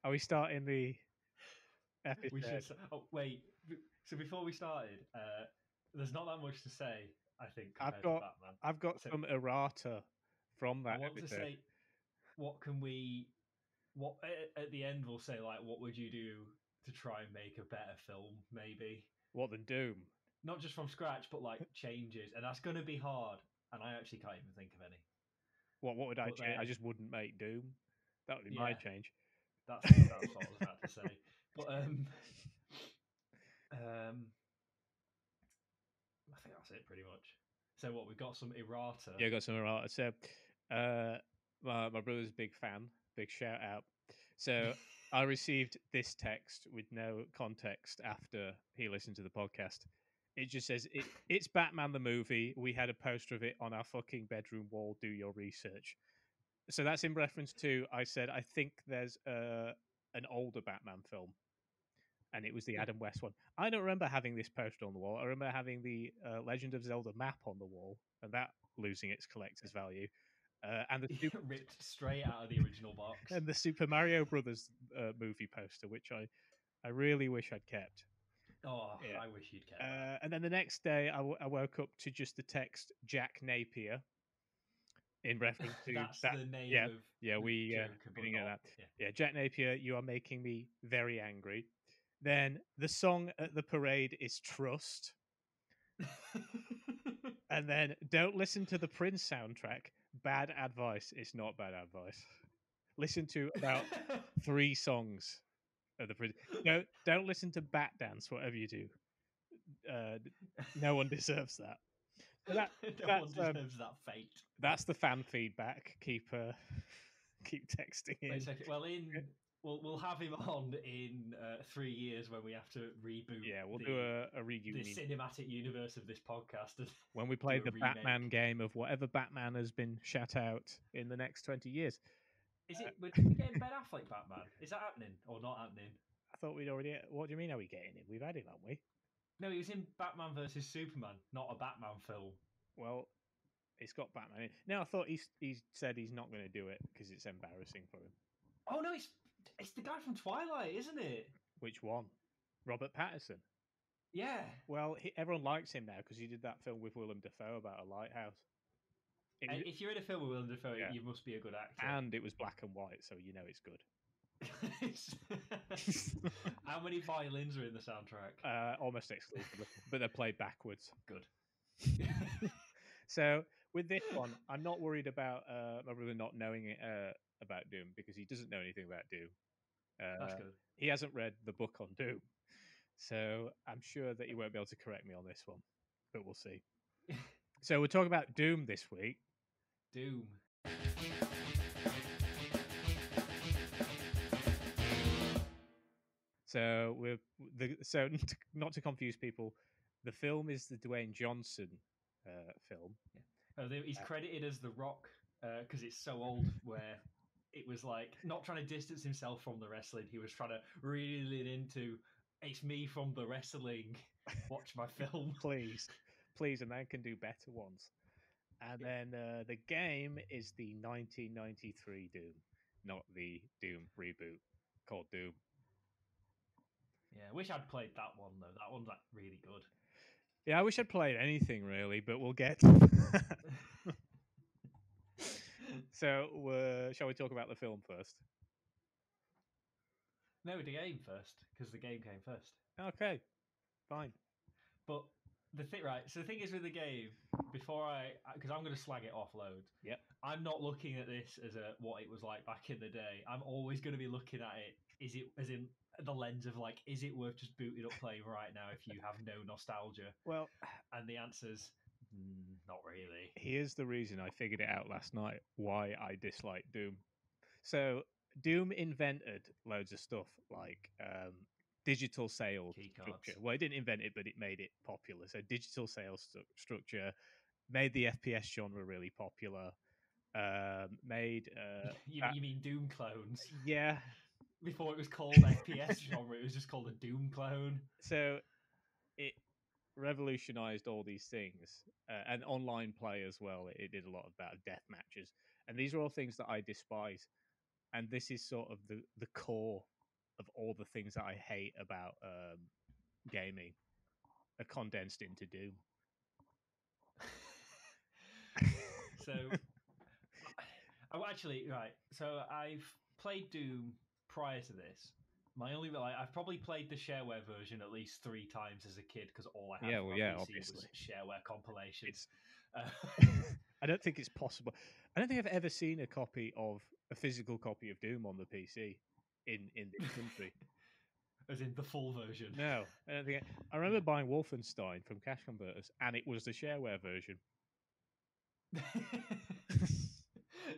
Are we starting the We should. episode? Oh wait. So before we started, there's not that much to say. I think I've compared to got Batman. I've got So some errata from I that want to episode. say, what can we? What at the end we'll say like, what would you do to try and make a better film? Maybe What than Doom? not just from scratch, but like changes, and that's going to be hard. And I actually can't even think of any. What would I But change? I then, just wouldn't make Doom. That would be my yeah, change. that's what I was about to say. But um, I think that's it pretty much. So what we've got some errata. Yeah, I got some errata. So, my brother's a big fan. Big shout out. So I received this text with no context after he listened to the podcast. It just says it's Batman the movie. We had a poster of it on our fucking bedroom wall. Do your research. So that's in reference to I said I think there's an older Batman film, and it was the Adam West one. I don't remember having this poster on the wall. I remember having the Legend of Zelda map on the wall, and that losing its collector's value. And the Ripped straight out of the original box. and the Super Mario Brothers movie poster, which I really wish I'd kept. Oh, Yeah. I wish you'd kept that. And then the next day, I woke up to just the text Jack Napier in reference to That's that. the name Yeah, of yeah, the Joker, we but didn't get not. that. Yeah. Yeah, Jack Napier, you are making me very angry. Then the song at the parade is Trust. And then don't listen to the Prince soundtrack. Bad advice. It's not bad advice. Listen to about 3 songs of the Prince. Don't listen to Bat Dance, whatever you do. Uh, no one deserves that. So No one that's deserves that fate. that's the fan feedback. Keep keep texting Wait a in. second. Well, we'll have him on in 3 years when we have to reboot Yeah, we'll do the a reunion cinematic universe of this podcast and when we do play a the remake. Batman game of whatever Batman has been shat out in the next 20 years. Is it? Are we getting Ben Affleck Batman? Is that happening or not happening? I thought we'd already. What do you mean? Are we getting him? We've had him, haven't we? No, he was in Batman versus Superman, not a Batman film. Well, it's got Batman in. No, I thought he's said he's not going to do it because it's embarrassing for him. Oh no, it's the guy from Twilight, isn't it? Which one? Robert Pattinson. Yeah. Well, everyone likes him now because he did that film with Willem Dafoe about a lighthouse. If you're in a film with Willem Dafoe, Yeah. you must be a good actor. And it was black and white, so you know it's good. How many violins are in the soundtrack? Almost exclusively, but they're played backwards. Good. So with this one, I'm not worried about my brother not knowing about Doom because he doesn't know anything about Doom. That's good. He hasn't read the book on Doom, so I'm sure that he won't be able to correct me on this one, but we'll see. So we're talking about Doom this week. Doom. So not to confuse people, the film is the Dwayne Johnson film. Yeah. He's credited as The Rock because it's so old. Where it was like not trying to distance himself from the wrestling, he was trying to reel it into. It's me from the wrestling. Watch my film, please, and they can do better ones. And then the game is the 1993 Doom, not the Doom reboot called Doom. Yeah, I wish I'd played that one though. That one's like really good. Yeah, I wish I'd played anything really, but we'll get. So, shall we talk about the film first? No, the game first because the game came first. Okay, fine. But the thing, right? So the thing is with the game, because I'm going to slag it off loads. Yep. I'm not looking at this as what it was like back in the day. I'm always going to be looking at it. Is it as in the lens of like, is it worth just booting up playing right now if you have no nostalgia? Well, and the answer's not really. Here's the reason I figured it out last night. Why I dislike Doom. So Doom invented loads of stuff like digital sales structure. Well, it didn't invent it, but it made it popular. So digital sales structure made the FPS genre really popular. Made you mean Doom clones? Yeah. Before it was called FPS genre, it was just called a Doom clone. So it revolutionized all these things and online play as well. It did a lot about death matches, and these are all things that I despise. And this is sort of the core of all the things that I hate about gaming are condensed into Doom. So, actually, right. So I've played Doom prior to this. My only I've probably played the shareware version at least 3 times as a kid because all I had Yeah, for well, my yeah, PC obviously. was shareware compilations. It's. I don't think it's possible. I don't think I've ever seen a copy of a physical copy of Doom on the PC in this country. As in the full version. No, I don't think. I remember buying Wolfenstein from Cash Converters, and it was the shareware version.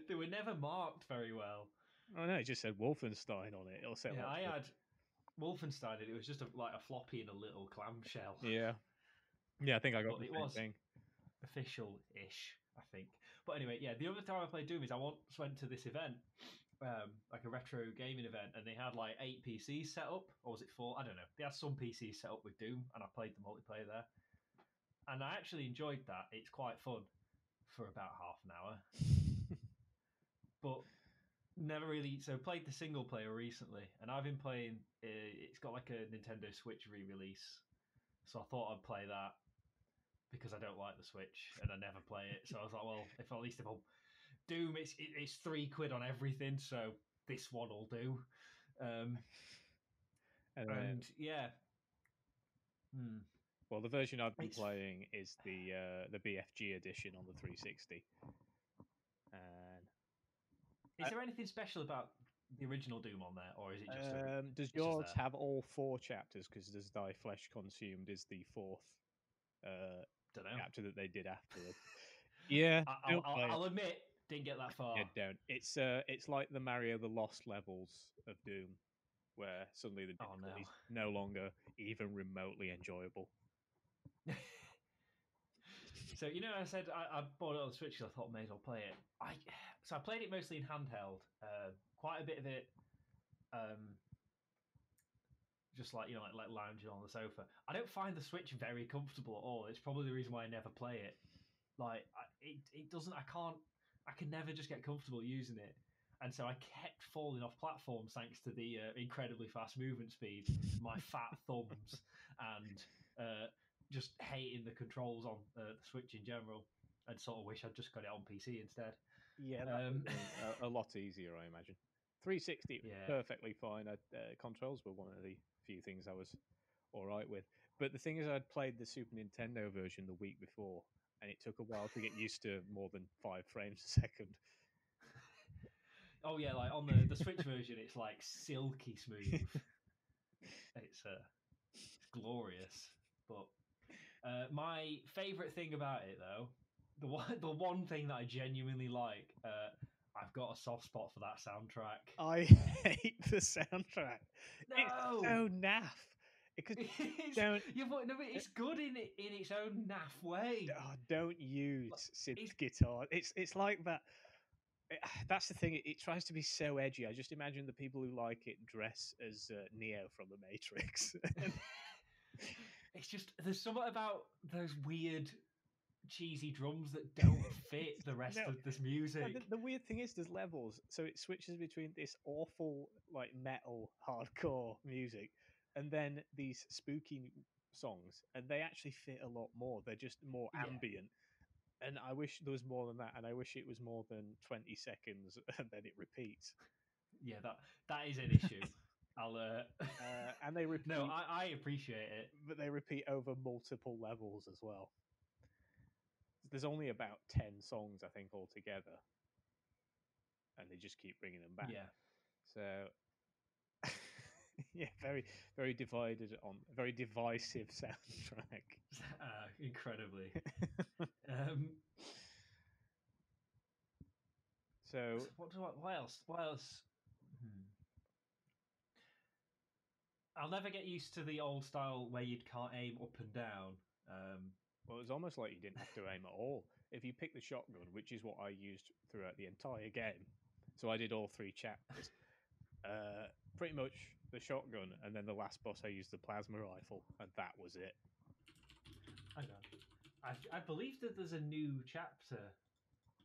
They were never marked very well. I know it just said Wolfenstein on it. It'll say Yeah, lots I of. had Wolfenstein, and it was just like a floppy in a little clamshell. Yeah, yeah. I think I got But the it same was thing. official-ish, I think. But anyway, yeah, the other time I played Doom is I once went to this event, like a retro gaming event, and they had like 8 PCs set up, or was it 4? I don't know. They had some PCs set up with Doom, and I played the multiplayer there, and I actually enjoyed that. It's quite fun for about half an hour, but never really. So played the single player recently, and I've been playing. It's got like a Nintendo Switch re-release, so I thought I'd play that because I don't like the Switch and I never play it. So I was like, well, if at least if I'll Doom, it's £3 on everything, so this one will do. And And yeah, well, the version I've been it's. playing is the BFG edition on the 360. And Is there anything special about the original Doom on there, or is it just does it's just yours there? have all 4 chapters? Because Does Thy Flesh Consumed is the fourth uh, Don't know. chapter that they did afterwards. Yeah, don't play it. I'll admit, didn't get that far. Yeah, don't. It's like the Mario the Lost levels of Doom, where suddenly the Oh difficulty is no. no longer even remotely enjoyable. So I said I bought it on the Switch because I thought I may as well play it. So I played it mostly in handheld. Quite a bit of it, just like like lounging on the sofa. I don't find the Switch very comfortable at all. It's probably the reason why I never play it. Like it doesn't. I can never just get comfortable using it. And so I kept falling off platforms thanks to the incredibly fast movement speed, my fat thumbs, and just hating the controls on the Switch in general, and sort of wish I'd just got it on PC instead. Yeah, that would have been a lot easier, I imagine. 360 was Yeah. perfectly fine. Controls were one of the few things I was all right with. But the thing is, I'd played the Super Nintendo version the week before, and it took a while to get used to more than 5 frames a second. Oh yeah, like on the Switch version, it's like silky smooth. It's glorious. But my favorite thing about it, though, the one thing that I genuinely like, I've got a soft spot for that soundtrack. I hate the soundtrack. It's No, so naff. Because don't it's good in its own naff way. don't use synth It's guitar. It's like that. That's the thing. It tries to be so edgy. I just imagine the people who like it dress as Neo from the Matrix. it's just there's something about those weird cheesy drums that don't fit the rest No, of this no, music. the weird thing is there's levels, so it switches between this awful like metal hardcore music and then these spooky songs, and they actually fit a lot more. They're just more Yeah, ambient. And I wish there was more than that, and I wish it was more than 20 seconds and then it repeats. yeah, that is an issue. I'll And they no, repeat, I appreciate it. but they repeat over multiple levels as well. There's only about 10 songs, I think, altogether, and they just keep bringing them back. Yeah. So, yeah, very, very divided on, very divisive soundtrack. Incredibly. um, So, what else? What else? I'll never get used to the old style where you can't aim up and down. well, it was almost like you didn't have to aim at all. If you pick the shotgun, which is what I used throughout the entire game, so I did all 3 chapters. Pretty much the shotgun, and then the last boss I used the plasma rifle, and that was it. I know. I believe that there's a new chapter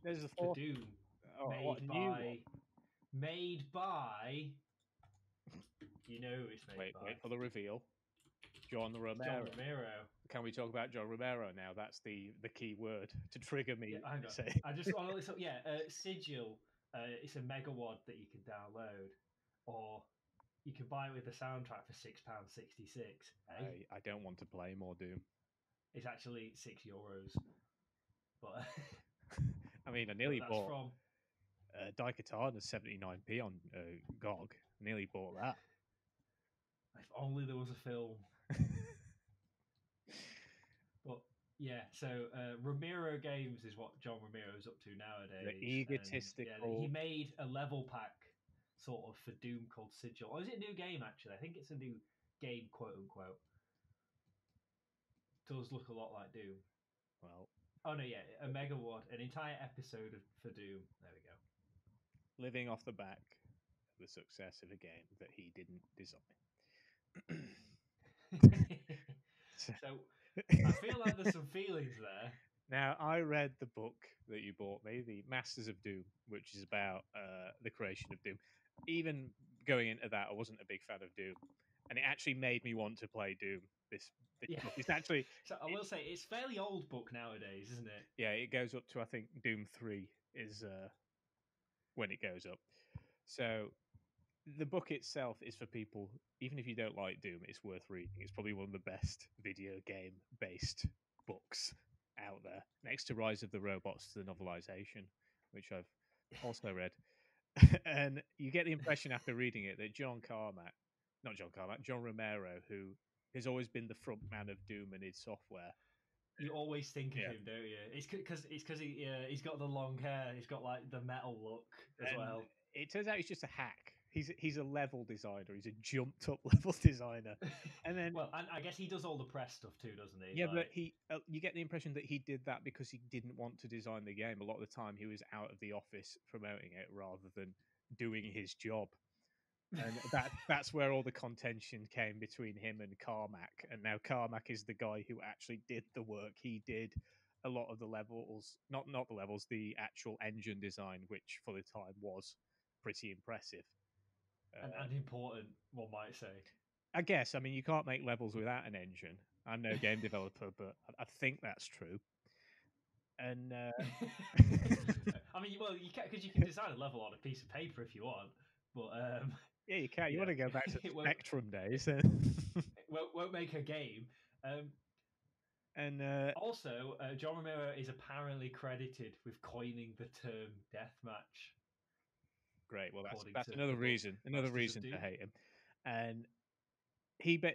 There's the to fourth. Doom Oh, what a new one! made by You know who it's made by. Wait for the reveal. John John Romero. Romero. Can we talk about John Romero now? That's the key word to trigger Yeah, me hang to on. say. I just want to listen. Yeah, Sigil. It's a megawad that you can download, or you can buy it with the soundtrack for £6.66. Eh? I don't want to play more Doom. It's actually €6, but I mean, I but nearly that's bought from. Daikatana 79p on GOG. I nearly bought that. If only there was a film. But yeah, so Ramiro Games is what John Ramiro's up to The nowadays, and yeah, he egotistical. made a level pack sort of for Doom called Sigil. Or is it a new game actually? I think it's a new game, quote unquote. Does look a lot like Doom. Well, Oh no, yeah, a megawad, an entire episode for Doom. There we go. living off the back of the success of a game that he didn't design. So I feel like there's some feelings there. Now, I read the book that you bought me, The Masters of Doom, which is about the creation of Doom. Even going into that, I wasn't a big fan of Doom, and it actually made me want to play Doom. This Yeah. book. It's actually, So I will say it's fairly old book nowadays, isn't it? yeah, it goes up to I think Doom 3 is when it goes up. So the book itself is for people, even if you don't like Doom, it's worth reading. It's probably one of the best video game based books out there, next to Rise of the Robots, the novelization, which I've also read. And you get the impression after reading it that John Romero, who has always been the front man of Doom and id Software. You always think of Yeah. him, don't you? It's because he's got the long hair. He's got like the metal look as And well. it turns out he's just a hack. He's a level designer. He's a jumped up level designer. And then Well, and I guess he does all the press stuff too, doesn't he? yeah, but Like, you get the impression that he did that because he didn't want to design the game. A lot of the time, he was out of the office promoting it rather than doing his job. And that's where all the contention came between him and Carmack. And now Carmack is the guy who actually did the work. He did a lot of the levels, not the levels, the actual engine design, which for the time was pretty impressive. and important, one might say. I guess. I mean, you can't make levels without an engine. I'm no game developer, but I think that's true. And I mean, well, you can because you can design a level on a piece of paper if you want, but yeah, you can. You you want know, to go back to it won't Spectrum days, won't make a game. and Also, John Romero is apparently credited with coining the term deathmatch, great. Well, according that's to another the book reason, Masters of to Doom. hate him. And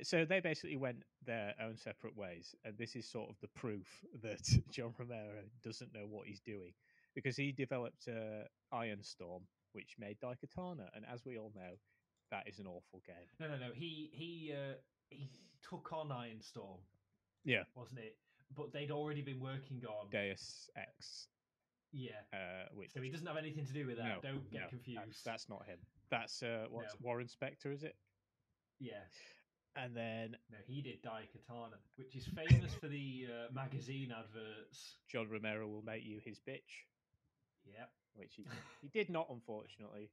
so they basically went their own separate ways, and this is sort of the proof that John Romero doesn't know what he's doing, because he developed Iron Storm, which made Daikatana, and as we all know, that is an awful game. No. He took on Ironstorm, Yeah, wasn't it? But they'd already been working on. Deus Ex, Yeah. which So he doesn't have anything to do with no, that. Don't no, get confused. that's not him. That's No. what's Warren Spector, is it? Yeah. And then No, he did Daikatana, which is famous for the magazine adverts. John Romero will make you his bitch, Yep. which he did not, unfortunately.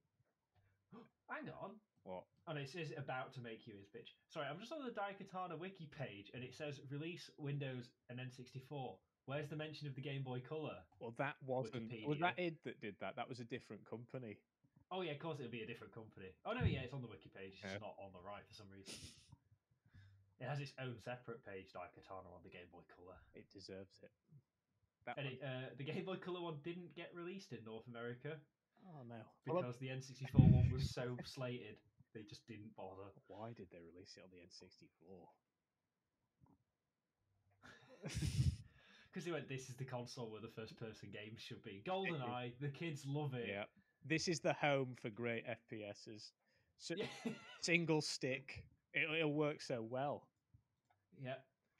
Hang on. What? Oh no, it says about to make you his bitch. Sorry, I'm just on the Daikatana wiki page and it says release Windows and N64. Where's the mention of the Game Boy Color? Well, that wasn't. Was Wikipedia. that id that did that? That was a different company. Oh yeah, of course it'll be a different company. Oh no, yeah, it's on the wiki page. It's Yeah. just not on the right for some reason. It has its own separate page, Daikatana, on the Game Boy Color. It deserves it. That And one. the Game Boy Color one didn't get released in North America Oh no! because the N64 one was so slated. They just didn't bother. Why did they release it on the N64? Because they went, this is the console where the first person games should be. GoldenEye, the kids love it. Yeah, this is the home for great FPSs. So, Yeah. single stick, it'll work so well. Yeah.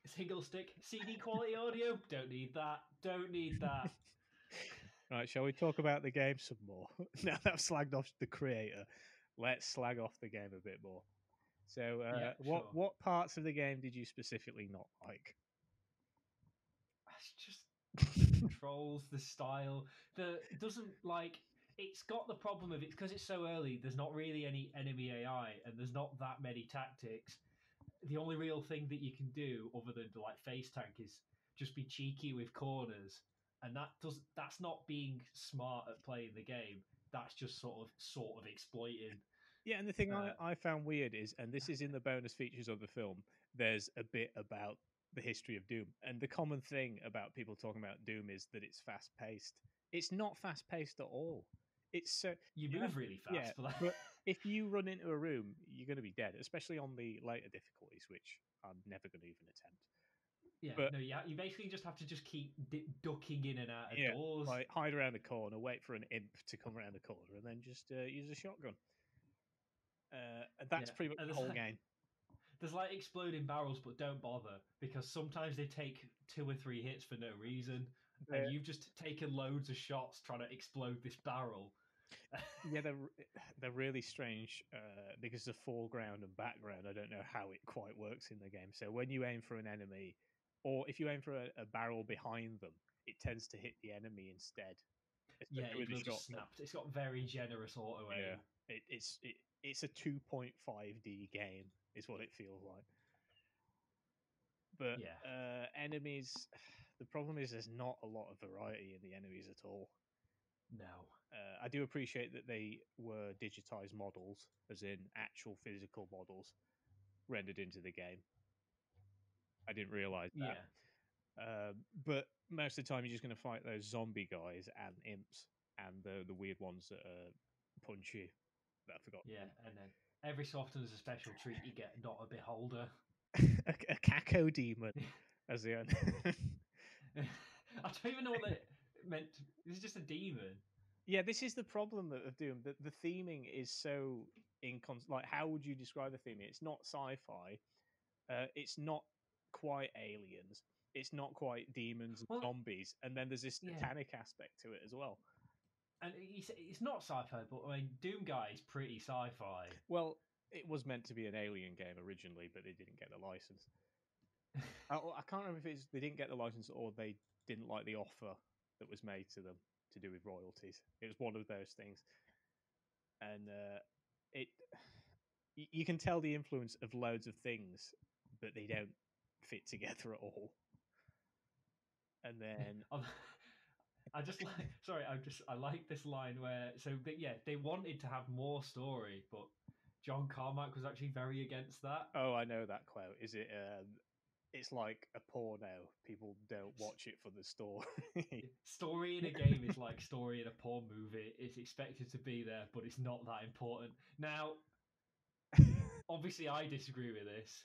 Single stick, CD quality audio. Don't need that. Don't need that. Right, shall we talk about the game some more? Now that I've slagged off the creator, let's slag off the game a bit more. So, Yeah, what sure. what parts of the game did you specifically not like? It's just the controls, the style. The doesn't like it's got the problem of it because it's so early. There's not really any enemy AI, and there's not that many tactics. The only real thing that you can do, other than to like face tank, is just be cheeky with corners, and that's not being smart at playing the game. That's just sort of exploiting. Yeah, and the thing Uh, I found weird is, and this is in the bonus features of the film, there's a bit about the history of Doom. And the common thing about people talking about Doom is that it's fast paced. It's not fast paced at all. It's so you you have, move really yeah, fast for that. but if you run into a room, you're going to be dead, especially on the later difficulties, which I'm never going to even attempt. Yeah, But no, you basically just have to just keep ducking in and out of yeah, doors. like hide around the corner, wait for an imp to come around the corner, and then just use a shotgun. And that's Yeah, pretty much and the whole game. there's like exploding barrels, but don't bother because sometimes they take 2 or 3 hits for no reason, and They're, you've just taken loads of shots trying to explode this barrel. yeah, they're really strange because the foreground and background. I don't know how it quite works in the game. So when you aim for an enemy, or if you aim for a barrel behind them, it tends to hit the enemy instead, Yeah, especially with it the will just shotgun. snap. It's got very generous auto Yeah, aim. it's a 2.5D game, is what it feels like. But Yeah, enemies, the problem is there's not a lot of variety in the enemies at all. no. I do appreciate that they were digitized models, as in actual physical models rendered into the game. I didn't realize Yeah, that. But most of the time, you're just going to fight those zombie guys and imps and the weird ones that punch you. That I forgot. yeah, and then every so often there's a special treat you get, not a beholder. A caco demon as the end. I don't even know what that meant. This is just a demon. Yeah, this is the problem of Doom. The theming is so like, how would you describe the theming? It's not sci-fi. It's not quite aliens. It's not quite demons and Well, zombies. And then there's this yeah, satanic aspect to it as well. and it's not sci-fi, but I mean, Doom Guy is pretty sci-fi. Well, it was meant to be an alien game originally, but they didn't get the license. I can't remember if it's they didn't get the license or they didn't like the offer that was made to them to do with royalties. It was one of those things, and it you can tell the influence of loads of things, but they don't fit together at all. And then I just like sorry, I like this line where yeah, they wanted to have more story, but John Carmack was actually very against that. oh, I know that quote. Is it? It's like a porno. People don't watch it for the story. Story in a game is like story in a porn movie. It's expected to be there, but it's not that important. Now, obviously, I disagree with this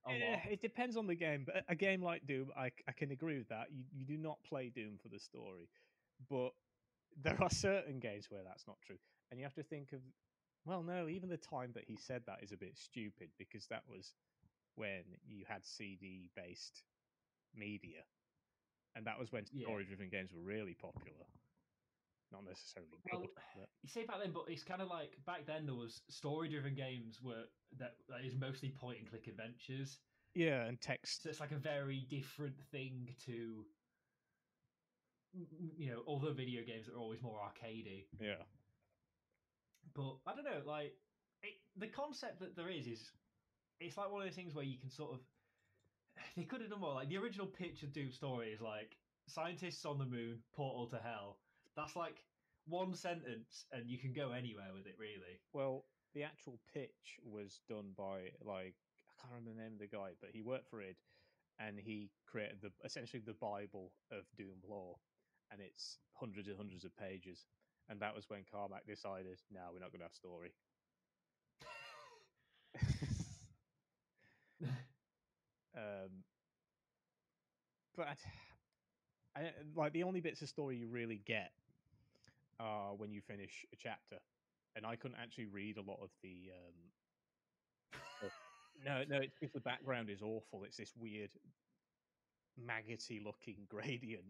a lot. It depends on the game, but a game like Doom, I can agree with that. You do not play Doom for the story, but there are certain games where that's not true, and you have to think of. Well, no, even the time that he said that is a bit stupid because that was when you had CD based media, and that was when Yeah. story driven games were really popular. Not necessarily Well, good, but you say back then, but it's kind of like back then there was story-driven games were that is mostly point-and-click adventures. yeah, and So text, it's like a very different thing to other video games that are always more arcadey. yeah. But I don't know, like the concept that there is it's like one of those things where you can sort of they could have done more. Like the original pitch of Doom Story is like scientists on the moon, portal to hell. That's like one sentence, and you can go anywhere with it, really. Well, the actual pitch was done by like I can't remember the name of the guy, but he worked for id, and he created the essentially the Bible of Doom lore, and it's hundreds and hundreds of pages. And that was when Carmack decided, no, we're not going to have story. um, but like the only bits of story you really get are when you finish a chapter, and I couldn't actually read a lot of the. No, no, it's because the background is awful. It's this weird maggoty looking gradient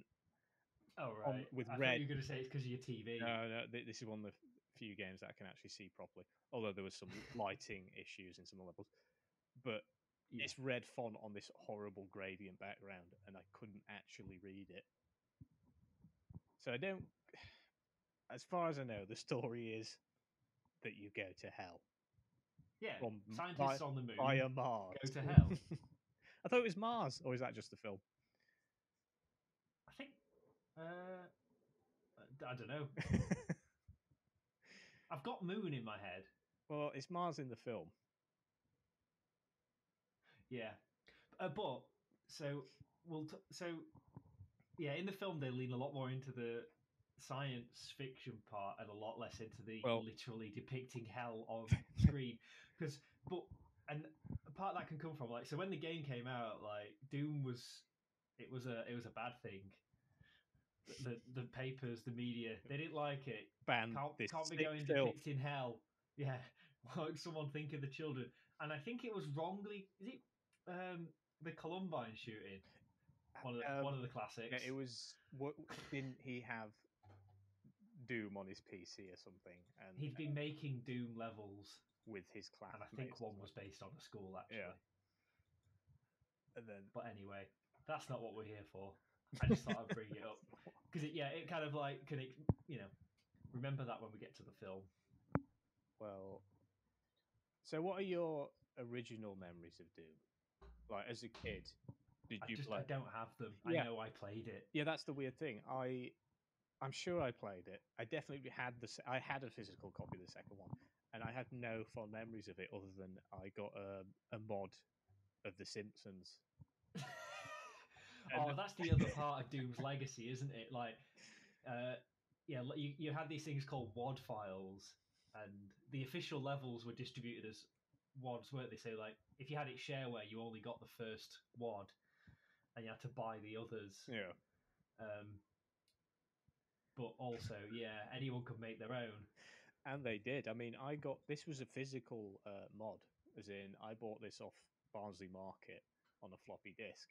Oh on right, with I thought red. you were going to say it's because of your TV. No, no, this is one of the few games that I can actually see properly. Although there was some lighting issues in some of the levels, but Yeah, it's red font on this horrible gradient background, and I couldn't actually read it. So I don't. as far as I know, the story is that you go to hell Yeah, from scientists on the moon via Mars. go to hell. I thought it was Mars, or is that just the film? I think. I don't know. I've got moon in my head. Well, it's Mars in the film. Yeah, but so yeah, in the film they lean a lot more into the science fiction part and a lot less into the Well, literally depicting hell on screen. Because but and a part that can come from like so when the game came out, like Doom was it was a bad thing. The papers, the media, they didn't like it. ban this Can't be sick going filth. depicting hell. Yeah, like someone think of the children. And I think it was wrongly. Is it the Columbine shooting? One of the Yeah, classics. it was. What didn't he have Doom on his PC or something, and He'd been making Doom levels, with his and I think classmates one as well. was based on a school Yeah, actually. and then But anyway, that's not what we're here for. I just thought I'd bring it up because it kind of like can it remember that when we get to the film. well, so what are your original memories of Doom? Like as a kid, did you I play? don't have them. I Yeah, know I played it. yeah, that's the weird thing. I'm sure I played it. I definitely had I had a physical copy of the second one, and I had no fond memories of it other than I got a mod of The Simpsons. And Oh, that's the other part of Doom's legacy, isn't it? Like, uh, yeah, you had these things called WAD files, and the official levels were distributed as WADs, weren't they? So, like, if you had it shareware, you only got the first WAD, and you had to buy the others. yeah, Um, but also, yeah, anyone could make their own. and they did. I mean, I got this was a physical mod, as in I bought this off Barnsley Market on a floppy disk.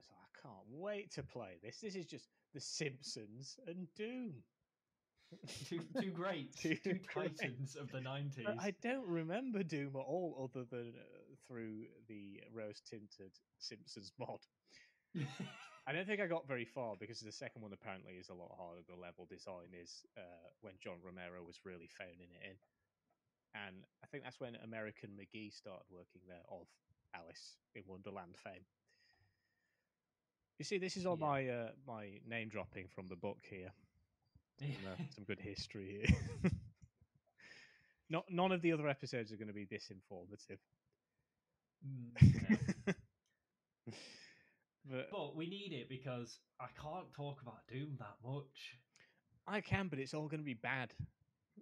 So I can't wait to play this. This is just The Simpsons and Doom. Two greats, Two two great. titans of the But '90s. I don't remember Doom at all, other than through the rose tinted Simpsons mod. I don't think I got very far because the second one apparently is a lot harder. The level design is when John Romero was really phoning it in, and I think that's when American McGee started working there, of Alice in Wonderland fame. You see, this is all Yeah. my name dropping from the book here. Yeah. Some good history here. None of the other episodes are going to be this informative. No. But But we need it because I can't talk about Doom that much. I can, but it's all going to be bad.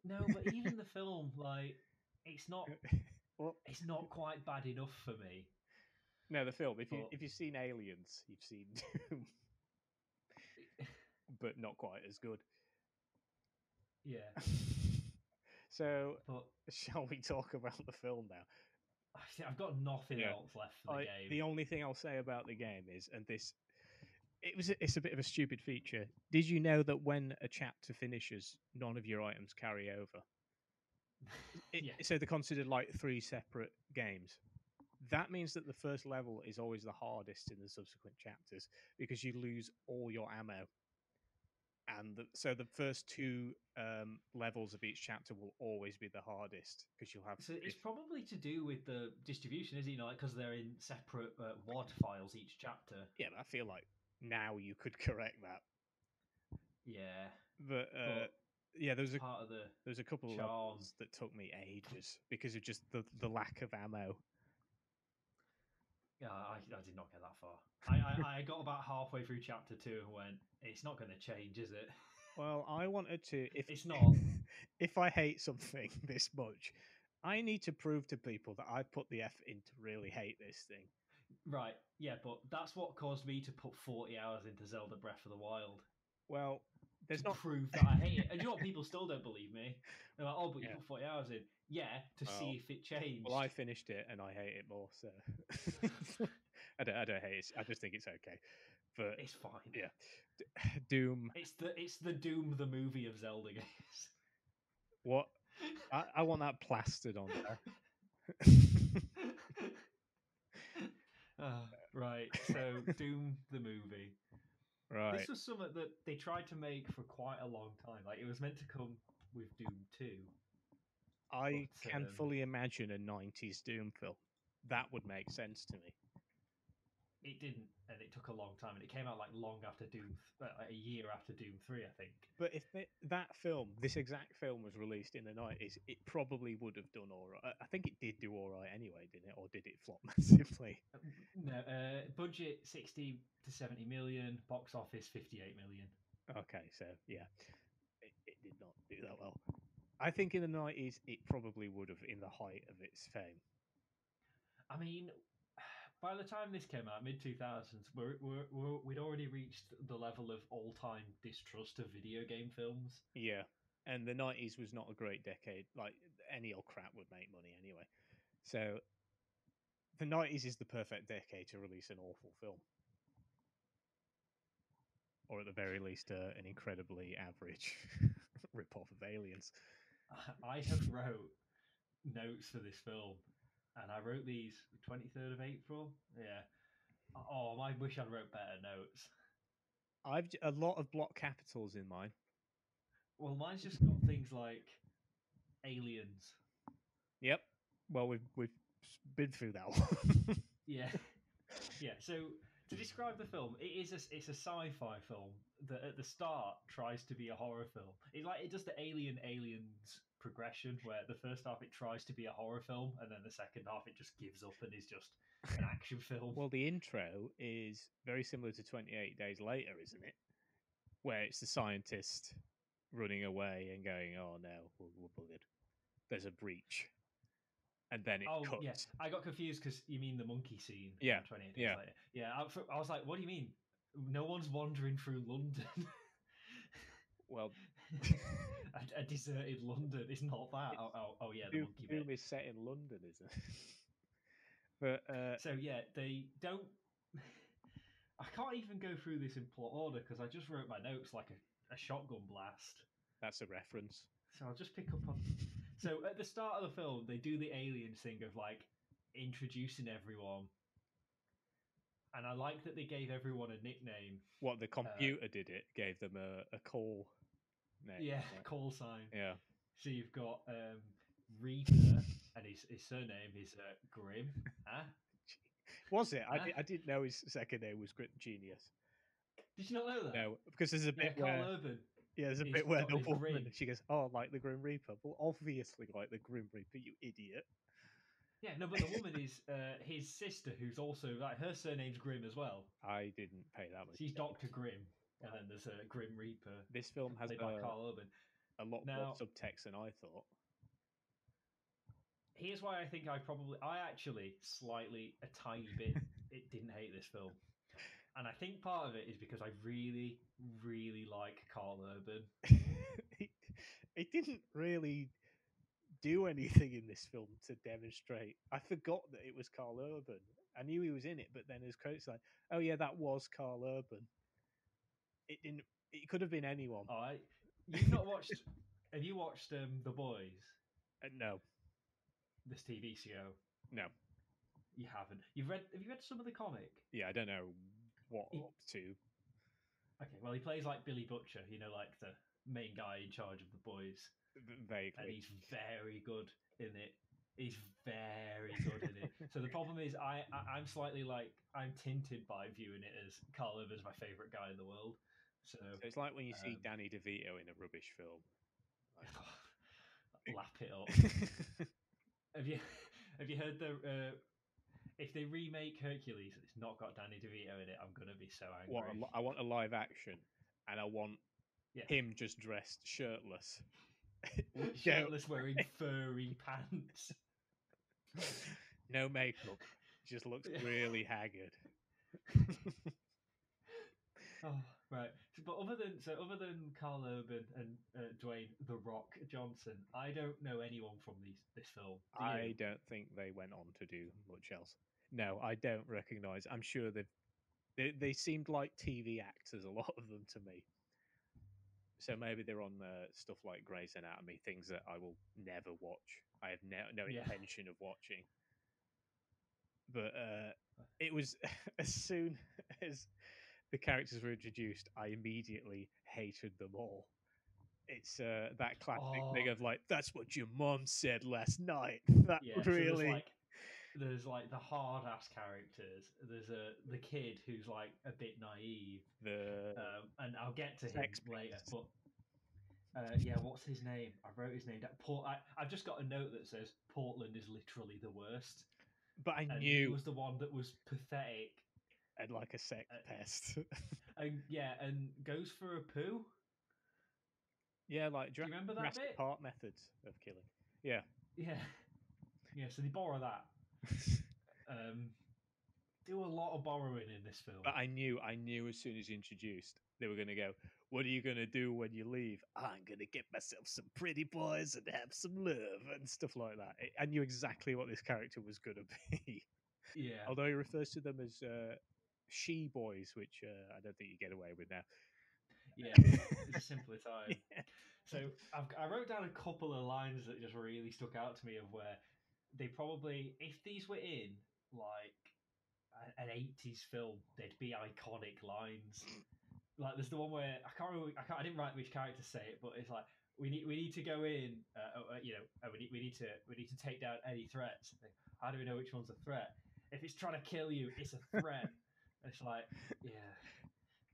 No, but even the film, like, it's not Well, it's not quite bad enough for me. no, the film. But If you've seen Aliens, you've seen Doom, but not quite as good. yeah, So, but shall we talk about the film now? I've got nothing Yeah. else left for the game. The only thing I'll say about the game is, and this, it's a bit of a stupid feature. Did you know that when a chapter finishes, none of your items carry over? Yeah. So they're considered like three separate games. That means that the first level is always the hardest in the subsequent chapters because you lose all your ammo. And so the first two levels of each chapter will always be the hardest because you'll have. So it's probably to do with the distribution, isn't it? Like because they're in separate WAD files each chapter. Yeah, but I feel like now you could correct that. Yeah, But but yeah, part of the there's a couple of charm. levels that took me ages because of just the lack of ammo. Yeah, I did not get that far. I got about halfway through chapter 2 and went, it's not going to change, is it? Well, I wanted to. If It's not. if I hate something this much, I need to prove to people that I put the effort in to really hate this thing. Right, yeah, but that's what caused me to put 40 hours into Zelda Breath of the Wild. Well, To there's not. prove that I hate it. And you know what? People still don't believe me. They're like, oh, but you Yeah. put 40 hours in. Yeah, to Well, see if it changed. well, I finished it and I hate it more. So I don't hate it. I just think it's okay. But It's fine. yeah, Doom. It's the Doom the movie of Zelda games. What I want that plastered on there. Right, so Doom the movie. Right. This was something that they tried to make for quite a long time. Like it was meant to come with Doom 2, I but can fully imagine a 90s Doom film. That would make sense to me. it didn't, and it took a long time, and it came out like long after Doom, a year after Doom 3, I think. But if that film, this exact film, was released in the 90s, it probably would have done all right. I think it did do all right anyway, didn't it? Or did it flop massively? No, budget 60 to 70 million, box office 58 million. Okay, so yeah, it did not do that well. I think in the 90s, it probably would have in the height of its fame. I mean, by the time this came out, mid 2000s, we'd already reached the level of all time distrust of video game films. Yeah. And the 90s was not a great decade. Like, any old crap would make money anyway. So the 90s is the perfect decade to release an awful film. Or at the very least, an incredibly average rip-off of Aliens. I have wrote notes for this film, and I wrote these 23rd of April. Yeah. Oh, I wish I'd wrote better notes. I've a lot of block capitals in mine. Well, mine's just got things like aliens. Yep. Well, we've been through that one. Yeah. Yeah. So to describe the film, it's a sci-fi film that at the start tries to be a horror film. It does the aliens progression where the first half it tries to be a horror film, and then the second half it just gives up and is just an action film. Well, the intro is very similar to 28 Days Later, isn't it? Where it's the scientist running away and going, "Oh no, we're buggered. There's a breach," and then it Oh yeah, cuts. I got confused because you mean the monkey scene Yeah, in 28 Days yeah. Later. Yeah, I was like, what do you mean? No one's wandering through London. Well, A deserted London. It's not that. it's, Oh yeah, the monkey bit. Doom is set in London, isn't it? But So yeah, they don't. I can't even go through this in plot order because I just wrote my notes like a shotgun blast. that's a reference. So I'll just pick up on. So at the start of the film, they do the alien thing of like introducing everyone, and I like that they gave everyone a nickname. What the Uh, computer did it gave them a call name. yeah, Right? call sign. Yeah. So you've got Reaper, and his surname is Grim. Huh? Was it? Huh? I didn't know his second name was Grit Genius. Did you not know that? No, because there's a Yeah, bit Carl where Urban there's a is bit where the is woman Grim. she goes, "Oh, like the Grim Reaper." Well, obviously, like the Grim Reaper, you idiot. Yeah, no, but the woman is his sister, who's also like her surname's Grim as well. I didn't pay that much She's attention. Doctor Grim, and Wow. then there's a Grim Reaper This film has played by Carl Urban. a lot more Now, subtext than I thought. here's why I think I actually slightly a tiny bit it didn't hate this film, and I think part of it is because I really really like Carl Urban. it, it didn't really do anything in this film to demonstrate. I forgot that it was Carl Urban. I knew he was in it, but then his credits like, "Oh yeah, that was Carl Urban." It didn't. It could have been anyone. All right, you've not watched. Have you watched The Boys? No, This TV show. no. You haven't. You've read. Have you read some of the comic? Yeah, I don't know what He, up to. okay, well, he plays like Billy Butcher. You know, like the main guy in charge of the boys, and Vaguely. he's very good in it. He's very good in it. So the problem is, I'm slightly like I'm tinted by viewing it as Carl Urban's my favorite guy in the world. So So it's like when you see um, Danny DeVito in a rubbish film. Like, lap it up. Have you have you heard the if they remake Hercules and it's not got Danny DeVito in it, I'm gonna be so angry. I want a live action, and I want Yeah, him just dressed shirtless. Go. shirtless, wearing furry pants. No makeup. Just looks Yeah. really haggard. Oh, right. But other than Carl Urban and Dwayne the Rock Johnson, I don't know anyone from this film. Do I you? don't think they went on to do much else. No, I don't recognise. I'm sure they seemed like TV actors, a lot of them to me. So maybe they're on stuff like Grey's Anatomy, things that I will never watch. I have no Yeah. intention of watching. But it was as soon as the characters were introduced, I immediately hated them all. It's that classic thing Oh, of like, that's what your mom said last night. That yeah. So really there's like the hard ass characters. There's the kid who's like a bit naive, the and I'll get to him sex later. based. But yeah, what's his name? I wrote his name down. I've just got a note that says Portland is literally the worst, But I and he knew was the one that was pathetic. I'd like a sex Uh, pest. and yeah, and goes for a poo. Yeah, like Do you remember that Jurassic bit? Park methods of killing. Yeah. Yeah, yeah. So they borrow that. Um, do a lot of borrowing in this film. But I knew as soon as introduced, they were going to go, what are you going to do when you leave? I'm going to get myself some pretty boys and have some love and stuff like that. I knew exactly what this character was going to be. Yeah, Although he refers to them as she boys, which I don't think you get away with now. yeah. It's a simpler time. Yeah. So I wrote down a couple of lines that just really stuck out to me of where they probably, if these were in like an 80s film, they'd be iconic lines. Like there's the one where I didn't write which character say it, but it's like we need to go in, we need to take down any threats. How do we know which one's a threat? If it's trying to kill you, it's a threat. It's like, yeah.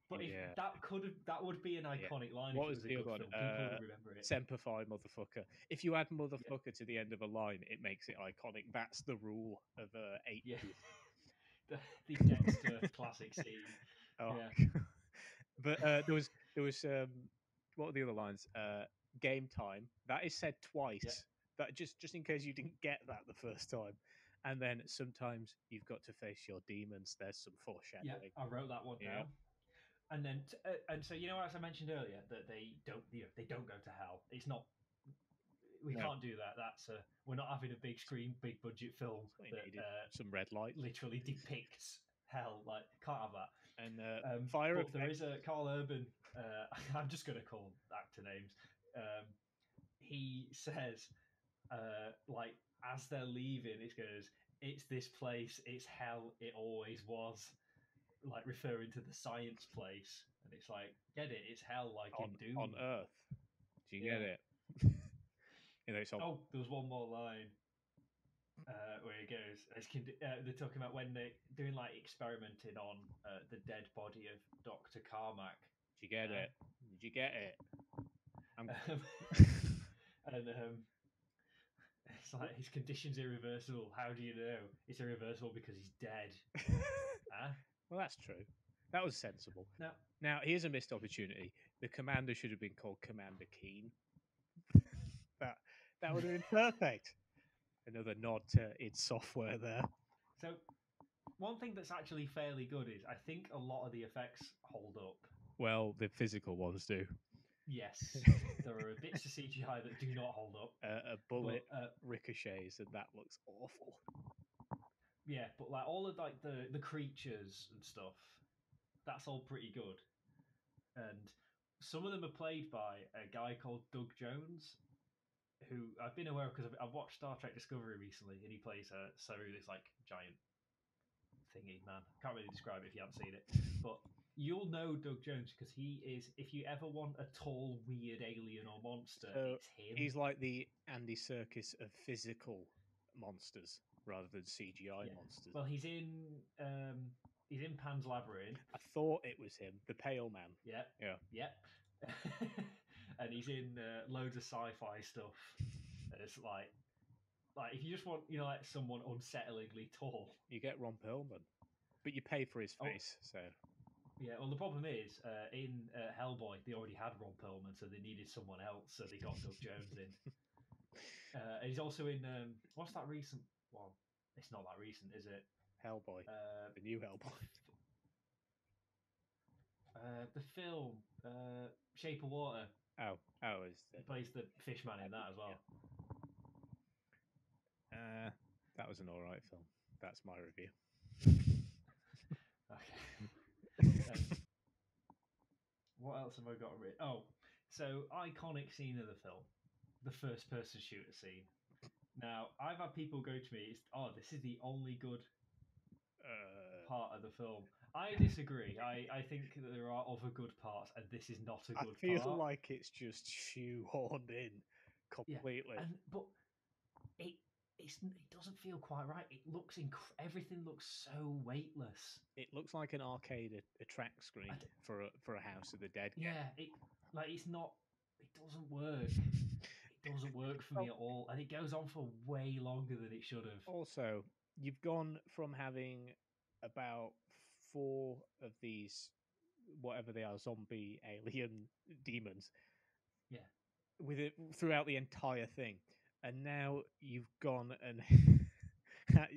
But if Yeah. that would be an Yeah. iconic line What if it was was a the good other one? film. People would remember it. Semper Fi, motherfucker. If you add Yeah, motherfucker to the end of a line, it makes it iconic. That's the rule of yeah. 80s. The Dexter classic scene. Oh, Yeah, but there was what were the other lines? Game time. That is said yeah, twice. That just in case you didn't get that the first time. And then sometimes you've got to face your demons. There's some yeah. foreshadowing. I wrote that one Yeah. down. And then and so as I mentioned earlier that they don't go to hell. It's not, we No, can't do that. That's we're not having a big screen, big budget film that's what you that needed. Some red light literally depicts hell. Like, can't have that. and fire But there is effects. a Carl Urban. I'm just going to call actor names. Um, he says, like as they're leaving, it goes, "It's this place. It's hell. It always was." Like referring to the science place, and it's like, get it? It's hell, like in On Doom. Earth. Do you get Yeah. it? You know, it's on. Oh, there was one more line where he goes, they're talking about when they're doing like experimenting on the dead body of Dr. Carmack. Did you get Yeah. it? Did you get it? I'm. Um, and it's like, his condition's irreversible. How do you know? It's irreversible because he's dead. Huh? Well, that's true. That was sensible. No. Now, here's a missed opportunity. The commander should have been called Commander Keen. that that would have been perfect. Another nod to id Software there. So one thing that's actually fairly good is I think a lot of the effects hold up. Well, the physical ones do. Yes, there are bits of CGI that do not hold up, A bullet but ricochets, and that looks awful. yeah, but like all of like the creatures and stuff, that's all pretty good. And some of them are played by a guy called Doug Jones, who I've been aware of because I've watched Star Trek Discovery recently, and he plays Saru, this like giant thingy man. Can't really describe it if you haven't seen it, but you'll know Doug Jones because he is. If you ever want a tall, weird alien or monster, So it's him. he's like the Andy Serkis of physical monsters rather than CGI Yeah. monsters. Well, he's in Pan's Labyrinth. I thought it was him, the pale man. Yeah. Yeah. Yeah. And he's in loads of sci-fi stuff. And it's like if you just want, like someone unsettlingly tall. You get Ron Perlman, but you pay for his Oh, face. So yeah. Well, the problem is in Hellboy they already had Ron Perlman, so they needed someone else, so they got Doug Jones in. And he's also in what's that recent one? It's not that recent, is it? Hellboy, the new Hellboy. The film Shape of Water. Is He plays the fish man in that as well. Yeah. That was an all right film. That's my review. Okay. What else have I got written? Oh, so iconic scene of the film, the first person shooter scene. Now, I've had people go to me, this is the only good part of the film. I disagree. I think that there are other good parts, and this is not a I good feel part. like it's just shoehorned in Yeah, completely. and but it it doesn't feel quite right. It looks everything looks so weightless. It looks like an arcade a track I screen d for a House of the Dead yeah, it like it's not. It doesn't work. It doesn't work for me game. at all, and it goes on for way longer than it should have. Also, you've gone from having about four of these, whatever they are, zombie alien demons, Yeah, with it throughout the entire thing, and now you've gone and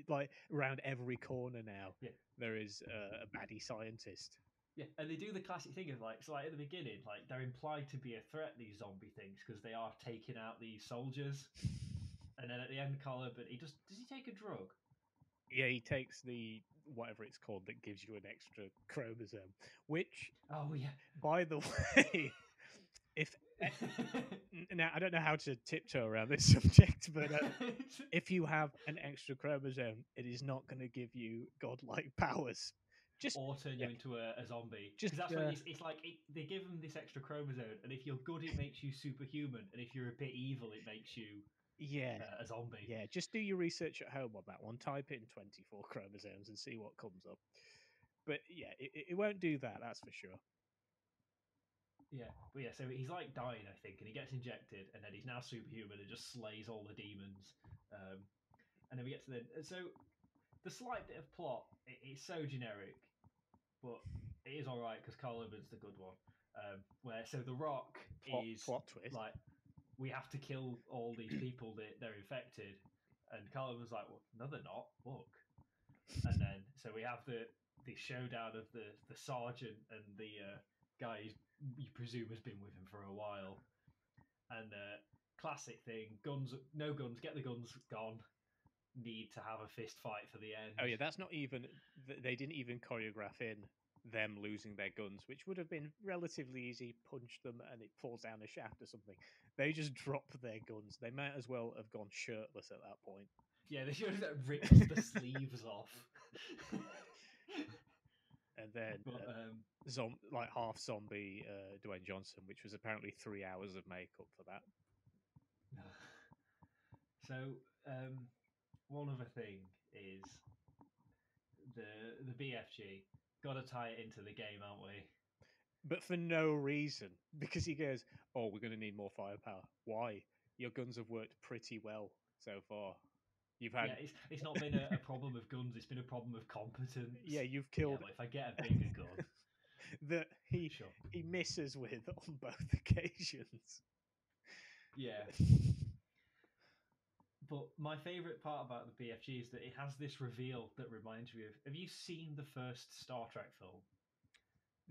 like around every corner now yeah, there is a baddie scientist. yeah. And they do the classic thing of like, so like at the beginning, like they're implied to be a threat. These zombie things because they are taking out these soldiers, and then at the end, Carl Urban, he does he take a drug? Yeah, he takes the whatever it's called that gives you an extra chromosome, which, Oh yeah. by the way, if now I don't know how to tiptoe around this subject, but if you have an extra chromosome, it is not going to give you godlike powers. Just Or turn yeah, you into a zombie because just that's what it is. It's like they give them this extra chromosome, and if you're good, it makes you superhuman, and if you're a bit evil, it makes you yeah, a zombie. yeah. Just do your research at home on that one. Type in 24 chromosomes and see what comes up. But yeah, it won't do that. That's for sure. Yeah, but yeah, so he's like dying, I think, and he gets injected, and then he's now superhuman and just slays all the demons. Um, and then we get to so the slight bit of plot, it's so generic, but it is all right because Carl Urban's the good one. Where so the Rock is Plot twist. like, we have to kill all these people that they're infected, and Carl Urban's like, well, no, they're not. Look, and then so we have the showdown of the sergeant and the guy you presume has been with him for a while, and classic thing: guns, no guns, get the guns gone. Need to have a fist fight for the Oh end. yeah, that's not even. They didn't even choreograph in them losing their guns, which would have been relatively easy. Punch them and it falls down a shaft or something. They just drop their guns. They might as well have gone shirtless at that point. Yeah, they should have ripped the sleeves off. And then But like half zombie Dwayne Johnson, which was apparently 3 hours of makeup for that. so one other thing is the BFG. Got to tie it into the game, aren't we? But for no reason, because he goes, "Oh, we're going to need more firepower." Why? Your guns have worked pretty well so far. You've Yeah, had, it's not been a problem of guns. It's been a problem of yeah, competence. you've Yeah, killed but if I get a bigger gun, that sure. he misses with on both occasions. Yeah, but my favorite part about the BFG is that it has this reveal that reminds me of. Have you seen the first Star Trek film?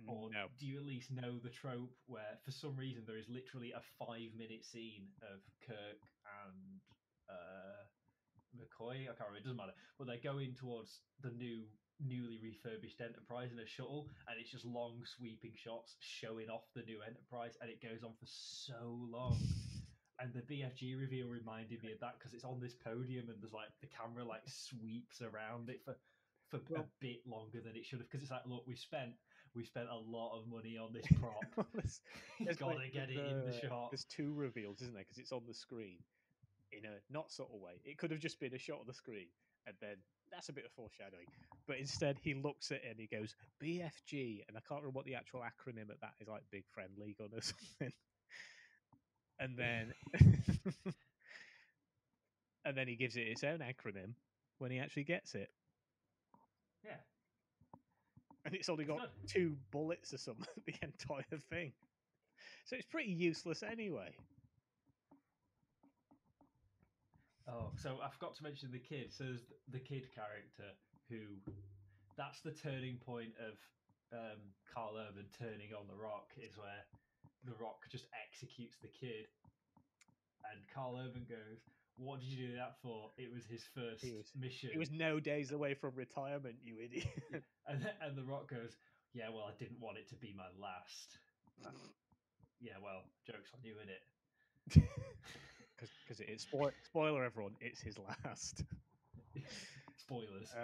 Or No. do you at least know the trope where, for some reason, there is literally a 5 minute scene of Kirk and McCoy? I can't remember. It doesn't matter. But they're going towards the newly refurbished Enterprise in a shuttle, and it's just long, sweeping shots showing off the new Enterprise, and it goes on for so long. And the BFG reveal reminded me of that because it's on this podium and there's like the camera like sweeps around it for a Well, bit longer than it should have because it's like, look, we spent a lot of money on this prop. there's like Gotta get it in the shot. there's two reveals, isn't there? Because it's on the screen in a not subtle way. It could have just been a shot of the screen, and then that's a bit of foreshadowing. But instead, he looks at it and he goes BFG, and I can't remember what the actual acronym of that is, like Big Friendly Gun or something. And then and then he gives it its own acronym when he actually gets it, Yeah, and it's only it's got good. 2 bullets or something the entire thing. So it's pretty useless anyway. Oh, so I forgot to mention the kid. So there's the kid character who, that's the turning point of Carl Urban turning on the Rock, is where the Rock just executes the kid, and Carl Urban goes, "What did you do that for? It was his He first was he mission." was no days away from retirement, you idiot. Yeah. And the Rock goes, "Yeah, well, I didn't want it to be my last." Yeah, well, joke's on you, Because it is spoiler everyone, it's his last. spoilers.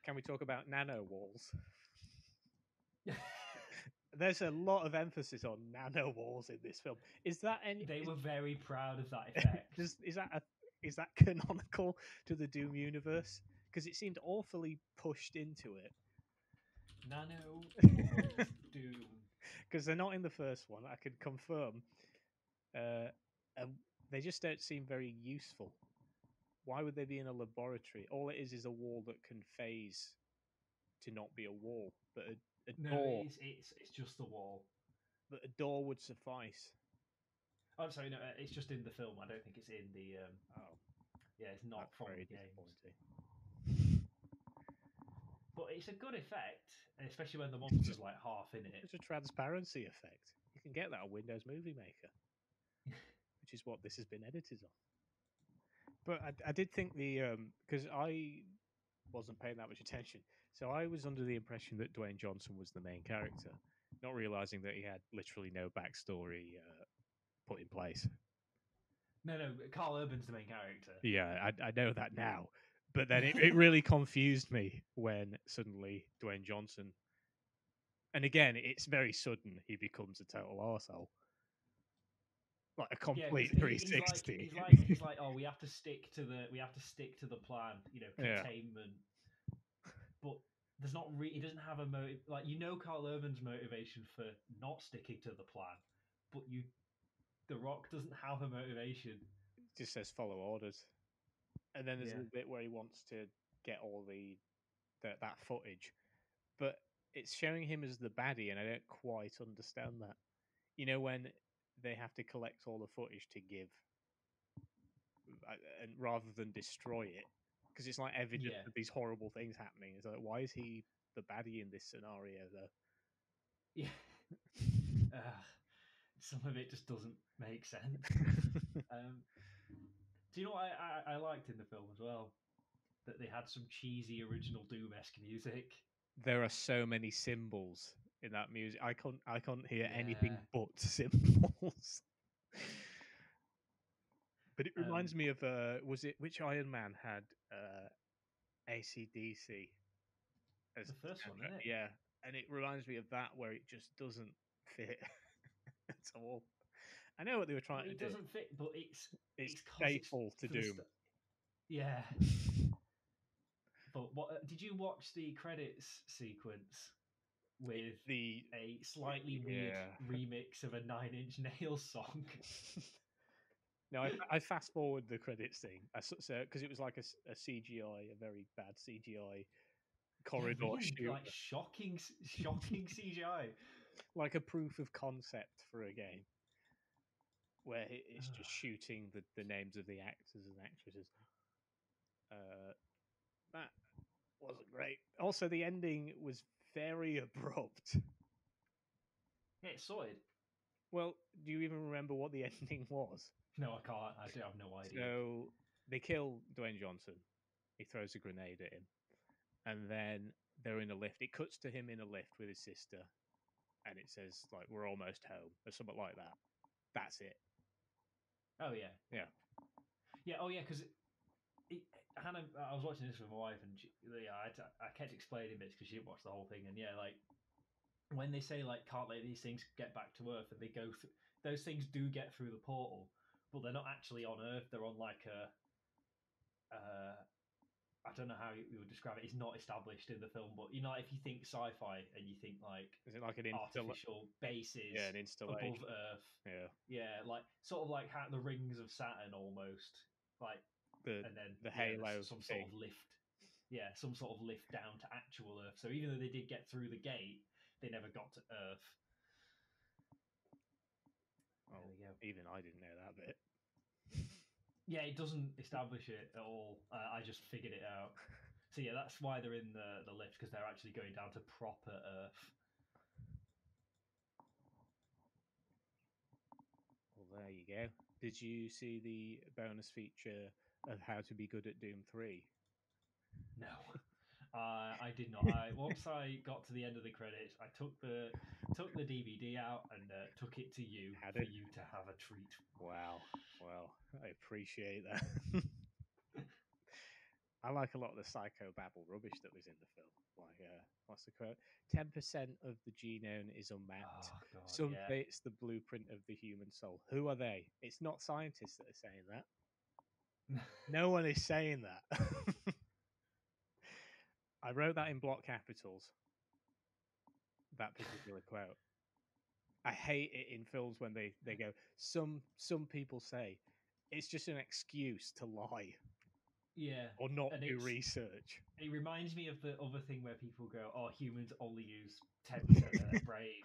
Can we talk about nano walls? There's a lot of emphasis on nano walls in this film. Is that any? They were very proud of that effect. Is that canonical to the Doom universe? Because it seemed awfully pushed into it. Nano walls Doom. Because they're not in the first one. I can confirm. And they just don't seem very useful. Why would they be in a laboratory? All it is a wall that can phase to not be a wall, but a No, door. it's just the wall. But a door would suffice. Oh, I'm sorry, no, it's just in the film. I don't think it's in the. Oh, Yeah, it's not that's from very the games. disappointing. But it's a good effect, especially when the monster's like half in it. It's a transparency effect. You can get that on Windows Movie Maker, which is what this has been edited on. But I did think because I wasn't paying that much attention, so I was under the impression that Dwayne Johnson was the main character, not realizing that he had literally no backstory put in place. No, Carl Urban's the main character. Yeah, I know that now, but then it really confused me when suddenly Dwayne Johnson, and again, it's very sudden. He becomes a total arsehole. Like a Yeah, because complete he's like 360. he's like, oh, we have to stick to the plan, Yeah, containment. But there's not he doesn't have a motive. Like Carl Urban's motivation for not sticking to the plan, but The Rock doesn't have a motivation. it just says follow orders, and then there's a Yeah, little bit where he wants to get all that footage, but it's showing him as the baddie, and I don't quite understand that. When they have to collect all the footage to give, and rather than destroy it, because it's like evidence yeah, of these horrible things happening. It's like, why is he the baddie in this scenario, though? yeah. Some of it just doesn't make sense. Do you know what I liked in the film as well? That they had some cheesy original Doom-esque music. There are so many symbols in that music. I can't hear anything Yeah. but symbols. But it Um, reminds me of was it which Iron Man had ACDC as the the first one, soundtrack? isn't it? Yeah, and it reminds me of that where it just doesn't fit at all. I know what they were But trying to it do. doesn't fit. But It's it's because it's faithful to for the Doom. yeah. But what did you watch the credits sequence with The a slightly weird yeah. remix of a Nine Inch Nails song? No, I fast forward the credits thing. So because it was like a CGI, a very bad CGI Yeah, corridor really shoot, like shocking CGI. like a proof of concept for a game where it's just shooting the names of the actors and actresses. That wasn't great. Also, the ending was very abrupt. Yeah, it's sorted. Well, do you even remember what the ending was? No, I can't. I do have no idea. So they kill Dwayne Johnson. He throws a grenade at him, and then they're in a lift. It cuts to him in a lift with his sister, and it says like "We're almost home" or something like that. That's it. Oh yeah, Yeah, yeah. Oh yeah, because Hannah, I was watching this with my wife, and yeah, I kept explaining bits because she didn't watch the whole thing, and yeah, like when they say like can't let these things get back to Earth, and they go through those things do get through the portal, but they're not actually on Earth. They're on like I don't know how you would describe it. It's not established in the film, but if you think sci-fi and you think like is it like artificial bases an above installation? Earth, Yeah, yeah, like sort of like the rings of Saturn almost, like, the and then the yeah, there's Halo some sort thing. of lift, yeah, some sort of lift down to actual Earth. So even though they did get through the gate, they never got to Earth. There Oh, we go. even I didn't know that bit. Yeah, it doesn't establish it at all. I just figured it out. So yeah, that's why they're in the lift, because they're actually going down to proper Earth. Well, there you go. Did you see the bonus feature of how to be good at Doom 3? No, I did not. I once I got to the end of the credits, I took the DVD out and took it to you Had for it? you to have a treat. Wow. Well, I appreciate that. I like a lot of the psychobabble rubbish that was in the film. Like, what's the quote? 10% of the genome is unmapped. Oh god, Some yeah. say it's the blueprint of the human soul. Who are they? It's not scientists that are saying that. No one is saying that. I wrote that in block capitals. That particular quote. I hate it in films when they go. Some people say it's just an excuse to lie Yeah, or not and do research. it reminds me of the other thing where people go, "Oh, humans only use 10% of their brain,"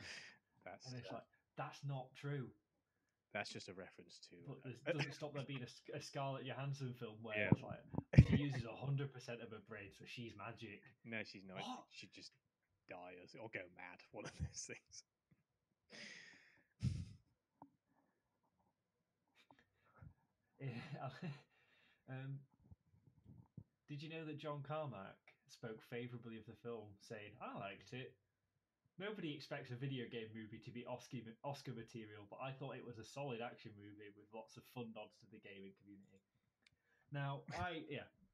That's and it's like that's not true. that's just a reference to But this doesn't stop there being a Scarlett Johansson film where yeah. it's like she uses 100% of her brain, so she's magic. No, she's not. What? She'd just die or go mad. One of those things. Yeah. um, did you know that John Carmack spoke favourably of the film, saying, "I liked it. Nobody expects a video game movie to be Oscar material, but I thought it was a solid action movie with lots of fun nods to the gaming community." Now,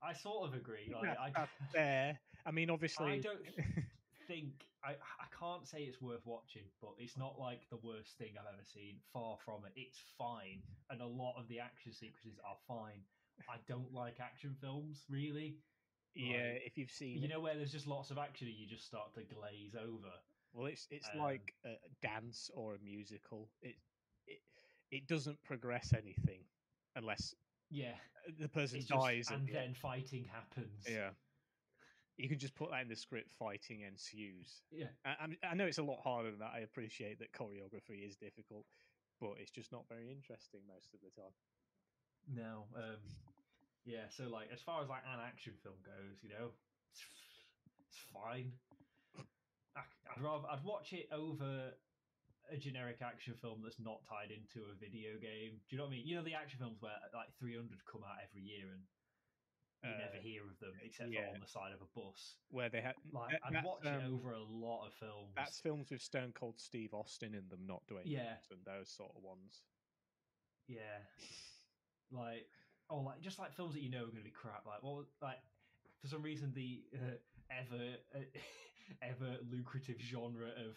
I sort of agree. Like, That's fair. I mean, I obviously, don't think I can't say it's worth watching, but it's not like the worst thing I've ever seen. Far from it. It's fine, and a lot of the action sequences are fine. I don't like action films really. yeah. Like, If you've seen you it, know, where there's just lots of action and you just start to glaze over. well, it's Um, like a dance or a musical. It it doesn't progress anything unless yeah, the person it's just dies at and the end. then fighting happens. Yeah, you can just put that in the script. Fighting ensues. Yeah, I know it's a lot harder than that. I appreciate that choreography is difficult, but it's just not very interesting most of the time. no, yeah. So like, as far as like an action film goes, it's, it's fine. I'd watch it over a generic action film that's not tied into a video game. Do you know what I mean? You know the action films where like 300 come out every year and you never Uh, hear of them except for yeah, on the side of a bus. where they had Like I'd that's watch it over a lot of that's films. films with Stone Cold Steve Austin in them, not Dwayne Yeah, Johnson. Those sort of ones. yeah. Like like just like films that you know are going to be crap. Like like for some reason the ever ever lucrative genre of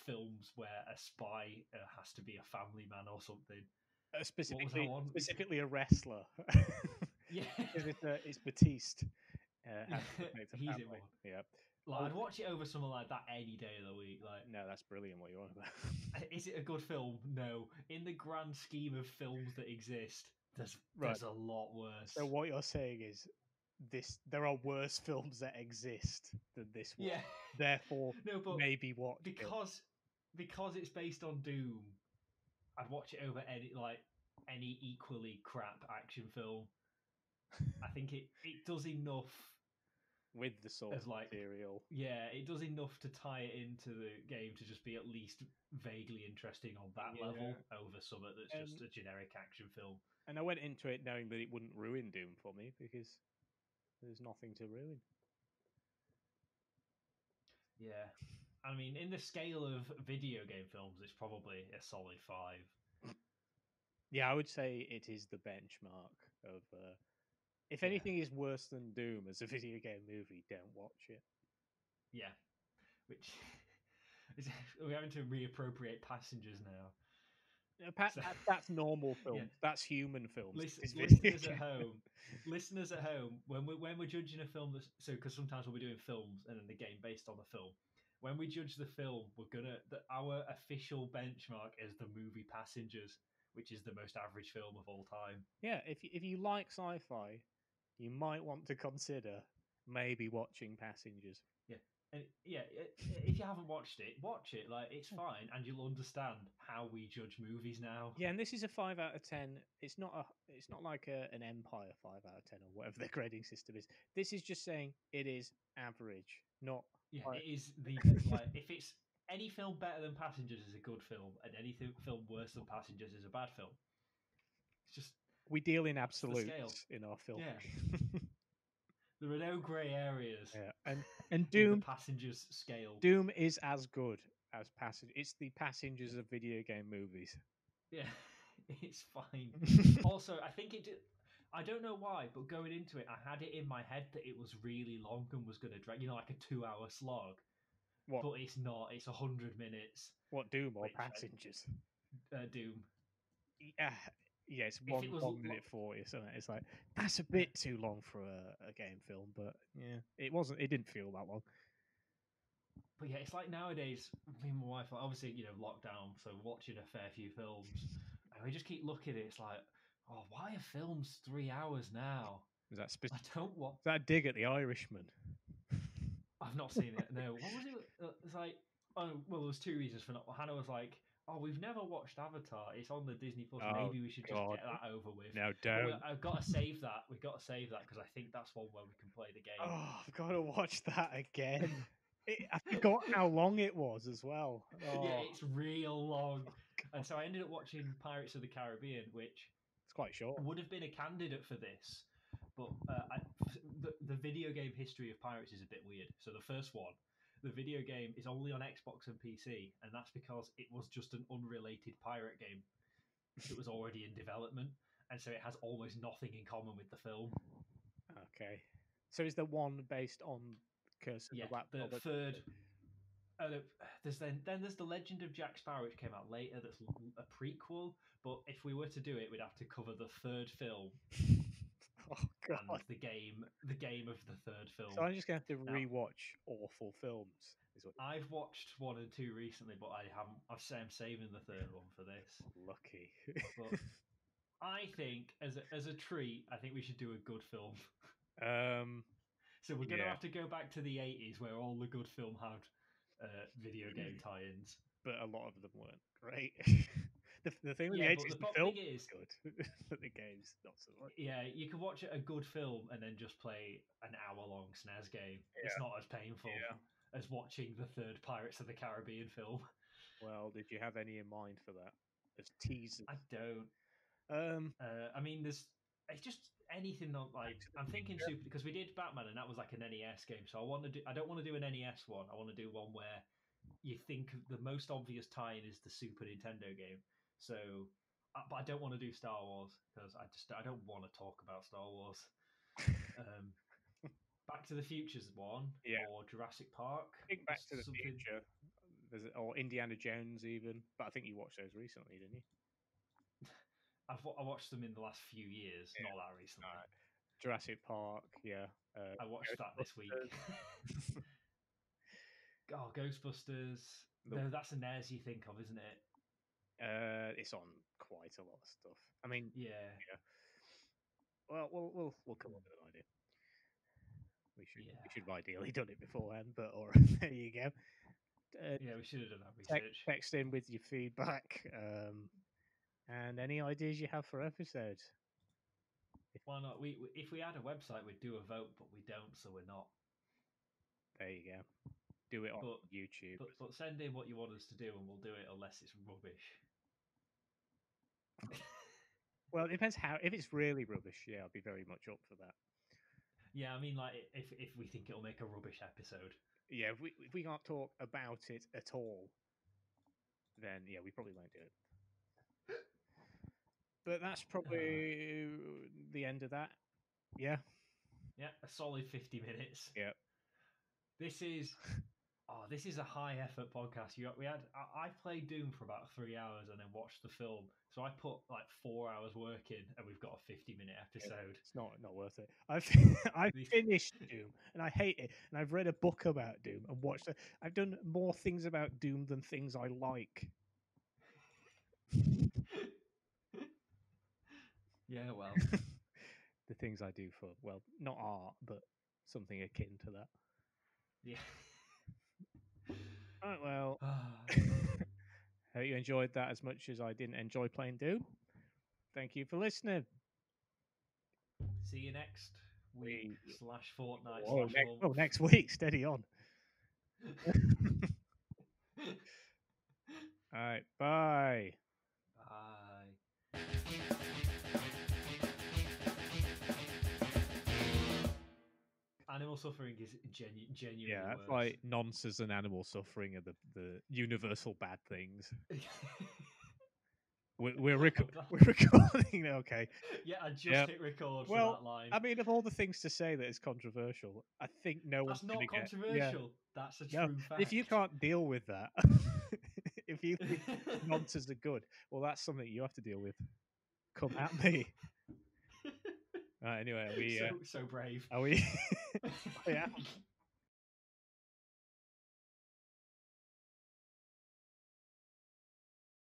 films where a spy has to be a family man or something. What was that one? Specifically a wrestler, Yeah, because it's Batiste has to protect the he's in family. one. Yeah. Like Oh I'd watch it over something like that any day of the week. Like, no, that's brilliant. What you want about? is it a good film? No. In the grand scheme of films that exist, Right. there's a lot So worse. what you're saying is there are worse films that exist than this one. Yeah. Therefore, No, but maybe watch it. because because it's based on Doom, I'd watch it over any equally crap action film. I think it does enough With the source as like material. yeah, it does enough to tie it into the game to just be at least vaguely interesting on that Yeah. level over something that's And just a generic action film. I went into it knowing that it wouldn't ruin Doom for me because there's nothing to ruin. Yeah. I mean, in the scale of video game films, it's probably a solid 5. Yeah, I would say it is the benchmark of. If Yeah. anything is worse than Doom as a video game movie, don't watch it. Yeah. Which we're having to reappropriate Passengers now. So, That's normal yeah. films. That's human films. This is video Listeners at game. home, listeners at home, when we're judging a film, because sometimes we'll be doing films and then the game based on the film. When we judge the film, our official benchmark is the movie Passengers, which is the most average film of all time. Yeah, if you like sci-fi, you might want to consider maybe watching Passengers. Yeah, and yeah, if you haven't watched it, watch it. Like it's fine, and you'll understand how we judge movies now. Yeah, and this is a 5 out of 10. It's not like an Empire 5 out of 10 or whatever their grading system is. This is just saying it is average, not Yeah, high. it is like if it's any film better than Passengers is a good film, and any film worse than Passengers is a bad film. It's just We deal in that's the scale. absolutes in our film. Yeah, there are no grey areas Yeah, and in the Passengers scale. Doom is as good as Passengers. It's the Passengers of video game movies. Yeah, it's fine. Also, I think I don't know why, but going into it, I had it in my head that it was really long and was going to drag, like a 2-hour slog. What? But it's not. It's 100 minutes, What? Doom or which Passengers? Doom. Yeah, yeah. It's If it was, 1 minute 40 or something. It's like that's a bit too long for a game film, but yeah, it wasn't. It didn't feel that long. but yeah, it's like nowadays. Me and my wife, like, obviously, lockdown, so watching a fair few films, and we just keep looking at it. It's like, oh, why are films 3 hours now? Is that I don't want. is that a dig at the Irishman? I've not seen it. No, what was it? It's like, oh, well, there's two reasons for not. Hannah was like, oh, we've never watched Avatar. It's on the Disney Plus. Oh Maybe we should just God, get that over with. no, But don't. I've got to save that. We've got to save that because I think that's one where we can play the game. Oh, I've got to watch that again. I forgot how long it was as well. Yeah, Oh, it's real long. And God. so I ended up watching Pirates of the Caribbean, which It's quite short. would have been a candidate for this. But the video game history of Pirates is a bit weird. So the first one, the video game is only on Xbox and PC, and that's because it was just an unrelated pirate game that was already in development, and so it has almost nothing in common with the film. Okay. So is there one based on Curse of Yeah, the Black the Pearl? third. There's then there's the Legend of Jack Sparrow, which came out later. That's a prequel. But if we were to do it, we'd have to cover the third film Oh God. and the game of the third So film. I'm just gonna have to Now, rewatch awful films. Is what I've watched 1 and 2 recently, but I haven't. I'm saving the third one for this. lucky. But I think, as a treat, I think we should do a good film. um. So we're going to Yeah, have to go back to the 80s where all the good film had video game tie-ins. but a lot of them weren't great. The thing with the Yeah, but eighties, the the thing film is, was good, but the games not so much. yeah, you can watch a good film and then just play an hour-long SNES game. It's Yeah, not as painful yeah. as watching the third Pirates of the Caribbean film. Well, did you have any in mind for that? As teasers. I don't. Um, I mean, it's just anything not Back like to the I'm thinking Future. super because we did Batman and that was like an NES game. So I don't want to do an NES one. I want to do one where you think the most obvious tie-in is the Super Nintendo game. So, but I don't want to do Star Wars because I don't want to talk about Star Wars. Um, Back to the Future's one Yeah, or Jurassic Park I think was Back to the something. Future. Or Indiana Jones even, but I think you watched those recently, didn't you? I watched them in the last few years, Yeah. not that recently. Alright. Jurassic Park, yeah. I watched that this week. Ghostbusters. Oh, Ghostbusters. the, That's a NES you think of, isn't it? it's on quite a lot of stuff. I mean, Yeah. yeah. Well, we'll come Mm. up with an idea. Yeah. We should have ideally done it beforehand, but all right, there you go. Yeah, we should have done that research. Text in with your feedback and any ideas you have for episodes. Why not? If we had a website, we'd do a vote, but we don't, so we're not. There you go. Do it on But YouTube. but send in what you want us to do, and we'll do it unless it's rubbish. Well, it depends how. If it's really rubbish, yeah, I'll be very much up for that. Yeah, I mean, like if we think it'll make a rubbish episode. Yeah, if we can't talk about it at all, then yeah, we probably won't do it. But that's probably the end of that. Yeah. Yeah, a solid 50 minutes. Yeah. This is a high effort podcast. I played Doom for about 3 hours and then watched the film. So I put like 4 hours work in, and we've got a 50-minute episode. It's not worth it. I've finished Doom and I hate it. And I've read a book about Doom and watched it. I've done more things about Doom than things I like. Yeah, well, The things I do for, well, not art, but something akin to that. yeah. Right, well, hope you enjoyed that as much as I didn't enjoy playing Doom. Thank you for listening. See you next week / fortnight / month. Next week. Steady on. All right. Bye. Bye. Animal suffering is genuinely Yeah, that's worse. like nonsense and animal suffering are the universal bad things. We're Of that. we're recording. Okay. Yeah, I just Yeah. hit record for Well, that line. I mean, of all the things to say that is controversial, I think no one's That's not gonna get. Yeah. controversial. That's a No. true If you fact. can't deal with that, if you think nonsense are good, well, that's something you have to deal with. Come at me. Anyway, So brave. are we